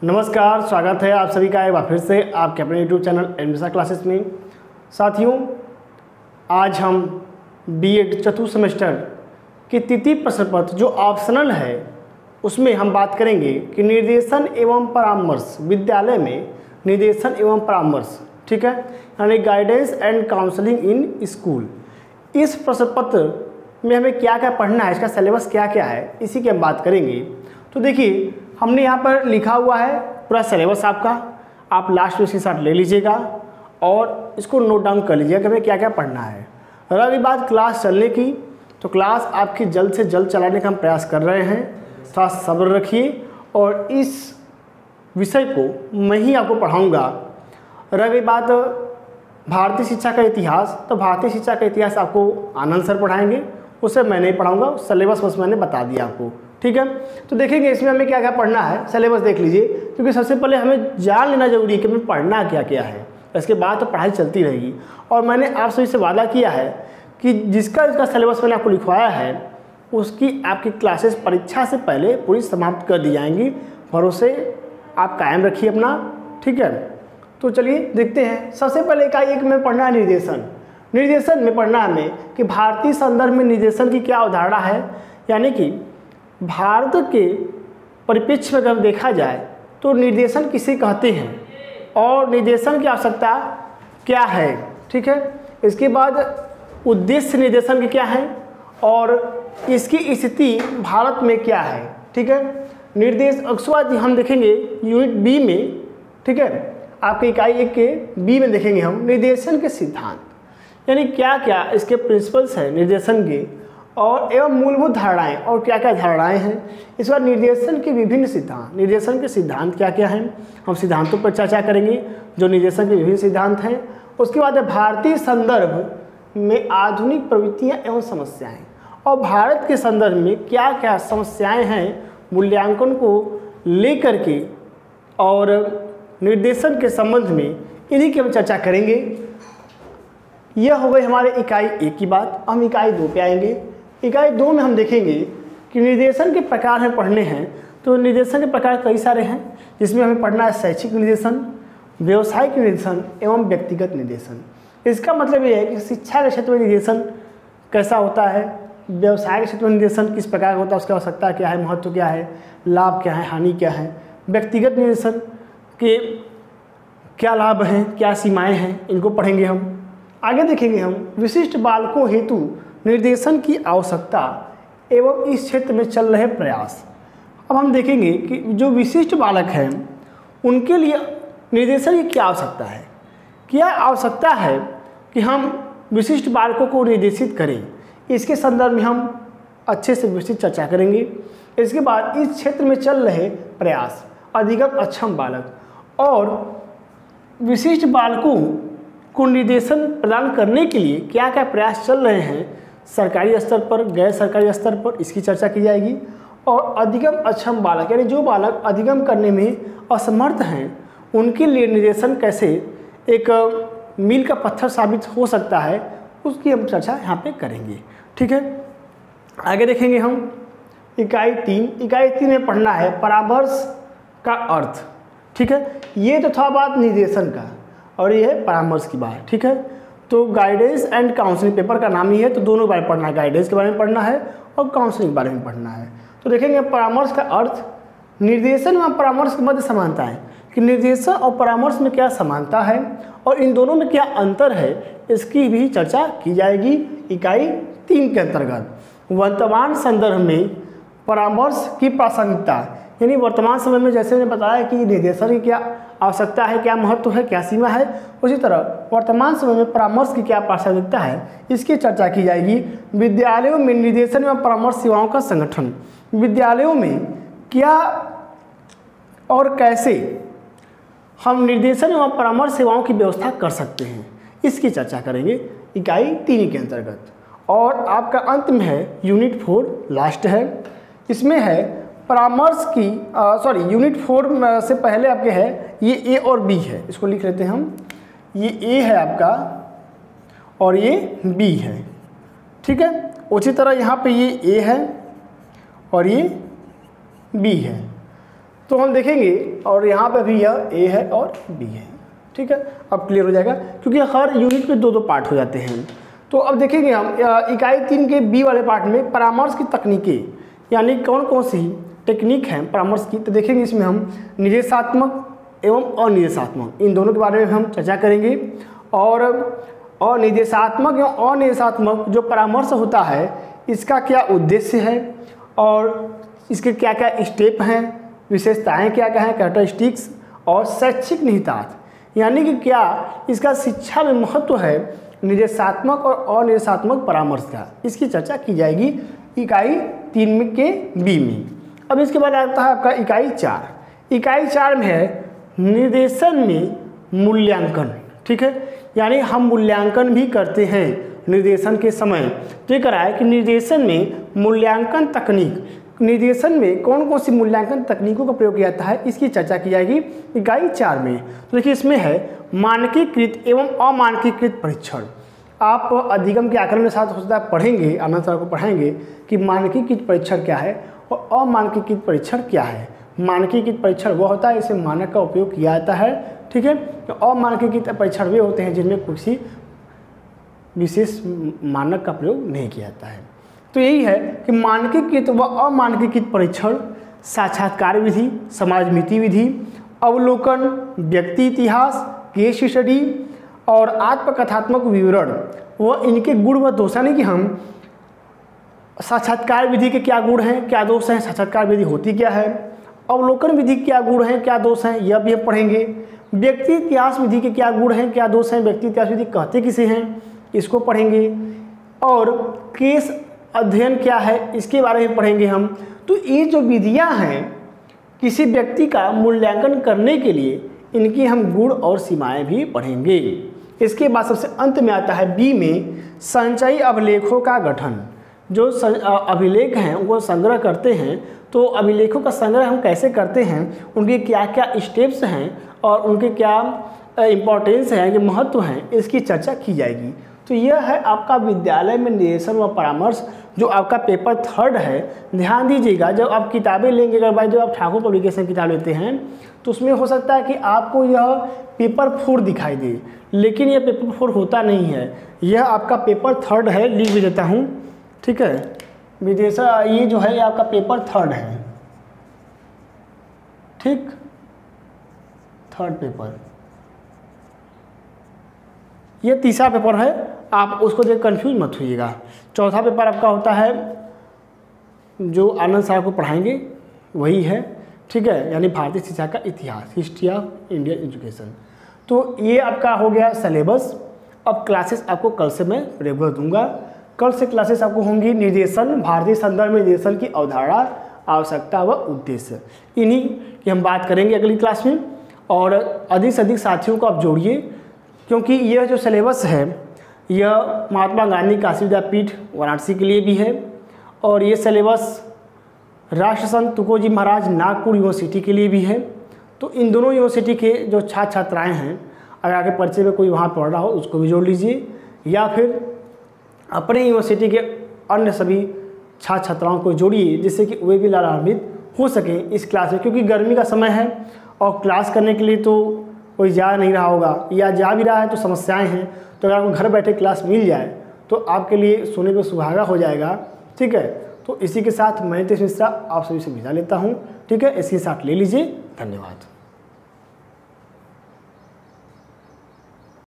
नमस्कार, स्वागत है आप सभी का एक बार फिर से आपके अपने YouTube चैनल एडमिशन क्लासेस में। साथियों, आज हम बीएड चतुर्थ सेमेस्टर के तृतीय प्रश्न पत्र जो ऑप्शनल है उसमें हम बात करेंगे कि निर्देशन एवं परामर्श विद्यालय में निर्देशन एवं परामर्श, ठीक है, यानी guidance and counselling in school. इस प्रश्न पत्र में हमें क्या क्या पढ़ना है, इसका सिलेबस क्या क्या है, इसी की हम बात करेंगे। तो देखिए, हमने यहाँ पर लिखा हुआ है पूरा सिलेबस आपका, आप लास्ट में इसके साथ ले लीजिएगा और इसको नोट डाउन कर लीजिएगा कि हमें क्या क्या पढ़ना है। और अभी बात क्लास चलने की, तो क्लास आपकी जल्द से जल्द चलाने का हम प्रयास कर रहे हैं। थोड़ा सब्र रखिए और इस विषय को मैं ही आपको पढ़ाऊँगा। और अभी बात भारतीय शिक्षा का इतिहास, तो भारतीय शिक्षा का इतिहास आपको आनंद सर पढ़ाएंगे, उसे मैं नहीं पढ़ाऊँगा, सिलेबस बस मैंने बता दिया आपको, ठीक है। तो देखेंगे इसमें हमें क्या क्या पढ़ना है, सिलेबस देख लीजिए, क्योंकि सबसे पहले हमें जान लेना जरूरी है कि हमें पढ़ना क्या क्या है। इसके बाद तो पढ़ाई चलती रहेगी। और मैंने आप सभी से वादा किया है कि जिसका सिलेबस मैंने आपको लिखवाया है उसकी आपकी क्लासेस परीक्षा से पहले पूरी समाप्त कर दी जाएंगी। भरोसे आप कायम रखिए अपना, ठीक है। तो चलिए देखते हैं। सबसे पहले इकाई एक में पढ़ना है निर्देशन। निर्देशन में पढ़ना है हमें कि भारतीय संदर्भ में निर्देशन की क्या अवधारणा है, यानी कि भारत के परिप्रेक्ष्य में अगर देखा जाए तो निर्देशन किसे कहते हैं और निर्देशन की आवश्यकता क्या है, ठीक है। इसके बाद उद्देश्य निर्देशन के क्या है और इसकी स्थिति भारत में क्या है, ठीक है। निर्देश अक्सर हम देखेंगे यूनिट बी में, ठीक है, आपके इकाई एक के बी में देखेंगे हम निर्देशन के सिद्धांत, यानी क्या क्या इसके प्रिंसिपल्स हैं निर्देशन के और एवं मूलभूत धारणाएं और क्या क्या धारणाएं हैं। इस बार निर्देशन के विभिन्न सिद्धांत, निर्देशन के सिद्धांत क्या क्या हैं, हम सिद्धांतों पर चर्चा करेंगे जो निर्देशन के विभिन्न सिद्धांत हैं। उसके बाद है भारतीय संदर्भ में आधुनिक प्रवृत्तियां एवं समस्याएं, और भारत के संदर्भ में क्या क्या समस्याएं हैं मूल्यांकन को लेकर के और निर्देशन के संबंध में, इन्हीं की हम चर्चा करेंगे। यह हो गई हमारे इकाई एक की बात। हम इकाई दो पे आएंगे। इकाई दो में हम देखेंगे कि निर्देशन के प्रकार हमें पढ़ने हैं। तो निर्देशन के प्रकार कई सारे हैं, जिसमें हमें पढ़ना है शैक्षिक निर्देशन, व्यवसायिक निर्देशन एवं व्यक्तिगत निर्देशन। इसका मतलब ये है कि शिक्षा के क्षेत्र में निर्देशन कैसा होता है, व्यवसाय के क्षेत्र में निर्देशन किस प्रकार का होता है, उसकी आवश्यकता क्या है, महत्व क्या है, लाभ क्या है, हानि क्या है, व्यक्तिगत निर्देशन के क्या लाभ हैं, क्या सीमाएँ हैं, इनको पढ़ेंगे हम। आगे देखेंगे हम विशिष्ट बालकों हेतु निर्देशन की आवश्यकता एवं इस क्षेत्र में चल रहे प्रयास। अब हम देखेंगे कि जो विशिष्ट बालक हैं उनके लिए निर्देशन की क्या आवश्यकता है, क्या आवश्यकता है कि हम विशिष्ट बालकों को निर्देशित करें। इसके संदर्भ में हम अच्छे से विस्तृत चर्चा करेंगे। इसके बाद इस क्षेत्र में चल रहे प्रयास, अधिगम अक्षम बालक और विशिष्ट बालकों को निर्देशन प्रदान करने के लिए क्या क्या प्रयास चल रहे हैं सरकारी स्तर पर, गैर सरकारी स्तर पर, इसकी चर्चा की जाएगी। और अधिगम अक्षम बालक, यानी जो बालक अधिगम करने में असमर्थ हैं उनके लिए निर्देशन कैसे एक मील का पत्थर साबित हो सकता है, उसकी हम चर्चा यहाँ पे करेंगे, ठीक है। आगे देखेंगे हम इकाई तीन। इकाई तीन में पढ़ना है परामर्श का अर्थ, ठीक है। ये तो था बात निर्देशन का और ये है परामर्श की बात, ठीक है। तो गाइडेंस एंड काउंसलिंग पेपर का नाम ही है, तो दोनों के बारे में पढ़ना है, गाइडेंस के बारे में पढ़ना है और काउंसलिंग के बारे में पढ़ना है। तो देखेंगे परामर्श का अर्थ, निर्देशन व परामर्श के मध्य समानता है कि निर्देशन और परामर्श में क्या समानता है और इन दोनों में क्या अंतर है, इसकी भी चर्चा की जाएगी इकाई तीन के अंतर्गत। वर्तमान संदर्भ में परामर्श की प्रासंगिकता, यानी वर्तमान समय में जैसे मैंने बताया कि निर्देशन की क्या आवश्यकता है, क्या महत्व है, क्या सीमा है, उसी तरह वर्तमान समय में परामर्श की क्या प्रासंगिकता है, इसकी चर्चा की जाएगी। विद्यालयों में निर्देशन एवं परामर्श सेवाओं का संगठन, विद्यालयों में क्या और कैसे हम निर्देशन एवं परामर्श सेवाओं की व्यवस्था कर सकते हैं, इसकी चर्चा करेंगे इकाई तीन के अंतर्गत। और आपका अंत में है यूनिट 4, लास्ट है, इसमें है परामर्श की यूनिट 4 से पहले आपके है ये ए और बी है, इसको लिख लेते हैं हम। ये ए है आपका और ये बी है, ठीक है। उसी तरह यहाँ पे ये ए है और ये बी है। तो हम देखेंगे और यहाँ पे भी यह ए है और बी है, ठीक है। अब क्लियर हो जाएगा क्योंकि हर यूनिट में 2-2 पार्ट हो जाते हैं। तो अब देखेंगे हम इकाई 3 के बी वाले पार्ट में परामर्श की तकनीकें, यानी कौन कौन सी टेक्निक हैं परामर्श की। तो देखेंगे इसमें हम निर्देशात्मक एवं अनिर्देशात्मक इन दोनों के बारे में हम चर्चा करेंगे। और निर्देशात्मक एवं अनिर्देशात्मक जो परामर्श होता है इसका क्या उद्देश्य है और इसके क्या क्या स्टेप हैं, विशेषताएं क्या क्या हैं, कैरेक्टरिस्टिक्स और शैक्षिक निहितार्थ, यानी कि क्या इसका शिक्षा में महत्व है निर्देशात्मक और अनिर्देशात्मक परामर्श का, इसकी चर्चा की जाएगी इकाई 3 के बी में। अब इसके बाद आता है आपका इकाई 4। इकाई 4 में है निर्देशन में मूल्यांकन, ठीक है, यानी हम मूल्यांकन भी करते हैं निर्देशन के समय। तो ये करा है कि निर्देशन में मूल्यांकन तकनीक, निर्देशन में कौन कौन सी मूल्यांकन तकनीकों का प्रयोग किया जाता है इसकी चर्चा की जाएगी इकाई 4 में। तो देखिए इसमें है मानकीकृत एवं अमानकीकृत परीक्षण। आप अधिगम के आकलन के साथ हो सकता है पढ़ेंगे, आनंद सर को पढ़ाएंगे कि मानकीकृत परीक्षण क्या है और अमानकीकृत परीक्षण क्या है। मानकीकृत परीक्षण वह होता है इसमें मानक का उपयोग किया जाता है, ठीक है। अमानकीकृत परीक्षण वे होते हैं जिनमें किसी विशेष मानक का प्रयोग नहीं किया जाता है। तो यही है कि मानकीकृत व अमानकीकृत परीक्षण साक्षात्कार विधि, समाजमिति विधि, अवलोकन, व्यक्ति इतिहास, केस स्टडी और आत्मकथात्मक विवरण व इनके गुण व दोष, यानी कि हम साक्षात्कार विधि के क्या गुण हैं, क्या दोष हैं, साक्षात्कार विधि होती क्या है, अवलोकन विधि के क्या गुण हैं, क्या दोष हैं, यह भी हम पढ़ेंगे। व्यक्ति इतिहास विधि के क्या गुण हैं, क्या दोष हैं, व्यक्ति इतिहास विधि कहते किसे हैं, इसको पढ़ेंगे। और केस अध्ययन क्या है इसके बारे में पढ़ेंगे हम। तो ये जो विधियां हैं किसी व्यक्ति का मूल्यांकन करने के लिए, इनकी हम गुण और सीमाएं भी पढ़ेंगे। इसके बाद सबसे अंत में आता है बी में संचयी अभिलेखों का गठन। जो अभिलेख हैं उनको संग्रह करते हैं, तो अभिलेखों का संग्रह हम कैसे करते हैं, उनके क्या क्या स्टेप्स हैं और उनके क्या इम्पोर्टेंस है, कि महत्व हैं, इसकी चर्चा की जाएगी। तो यह है आपका विद्यालय में निर्देशन व परामर्श जो आपका पेपर 3 है। ध्यान दीजिएगा जब आप किताबें लेंगे, अगर भाई जो आप ठाकुर पब्लिकेशन किताब लेते हैं तो उसमें हो सकता है कि आपको यह पेपर 4 दिखाई दे, लेकिन यह पेपर 4 होता नहीं है, यह आपका पेपर 3 है। लिख भी देता हूँ, ठीक है। विदेशा ये जो है ये आपका पेपर 3 है, ठीक, 3rd पेपर। ये तीसरा पेपर है, आप उसको देख कंफ्यूज मत होइएगा। चौथा पेपर आपका होता है जो आनंद साहब को पढ़ाएंगे वही है, ठीक है, यानी भारतीय शिक्षा का इतिहास, हिस्ट्री ऑफ इंडियन एजुकेशन। तो ये आपका हो गया सिलेबस। अब क्लासेस आपको कल से मैं रेगुलर दूंगा। कल से क्लासेस आपको होंगी निर्देशन, भारतीय संदर्भ में निर्देशन की अवधारणा, आवश्यकता व उद्देश्य, इन्हीं की हम बात करेंगे अगली क्लास में। और अधिक से अधिक साथियों को आप जोड़िए, क्योंकि यह जो सिलेबस है यह महात्मा गांधी काशी विद्यापीठ वाराणसी के लिए भी है, और ये सिलेबस राष्ट्रसंत तुकोजी महाराज नागपुर यूनिवर्सिटी के लिए भी है। तो इन दोनों यूनिवर्सिटी के जो छात्र छात्राएँ हैं, अगर आगे परिचय में कोई वहाँ पढ़ रहा हो उसको भी जोड़ लीजिए, या फिर अपने यूनिवर्सिटी के अन्य सभी छात्र छात्राओं को जोड़िए, जिससे कि वे भी लाभान्वित हो सकें इस क्लास में। क्योंकि गर्मी का समय है और क्लास करने के लिए तो कोई जा नहीं रहा होगा, या जा भी रहा है तो समस्याएं हैं। तो अगर आपको घर बैठे क्लास मिल जाए तो आपके लिए सोने पर सुहागा हो जाएगा, ठीक है। तो इसी के साथ मैं तेज मिश्रा आप सभी से विदा लेता हूँ, ठीक है। इसके साथ ले लीजिए, धन्यवाद।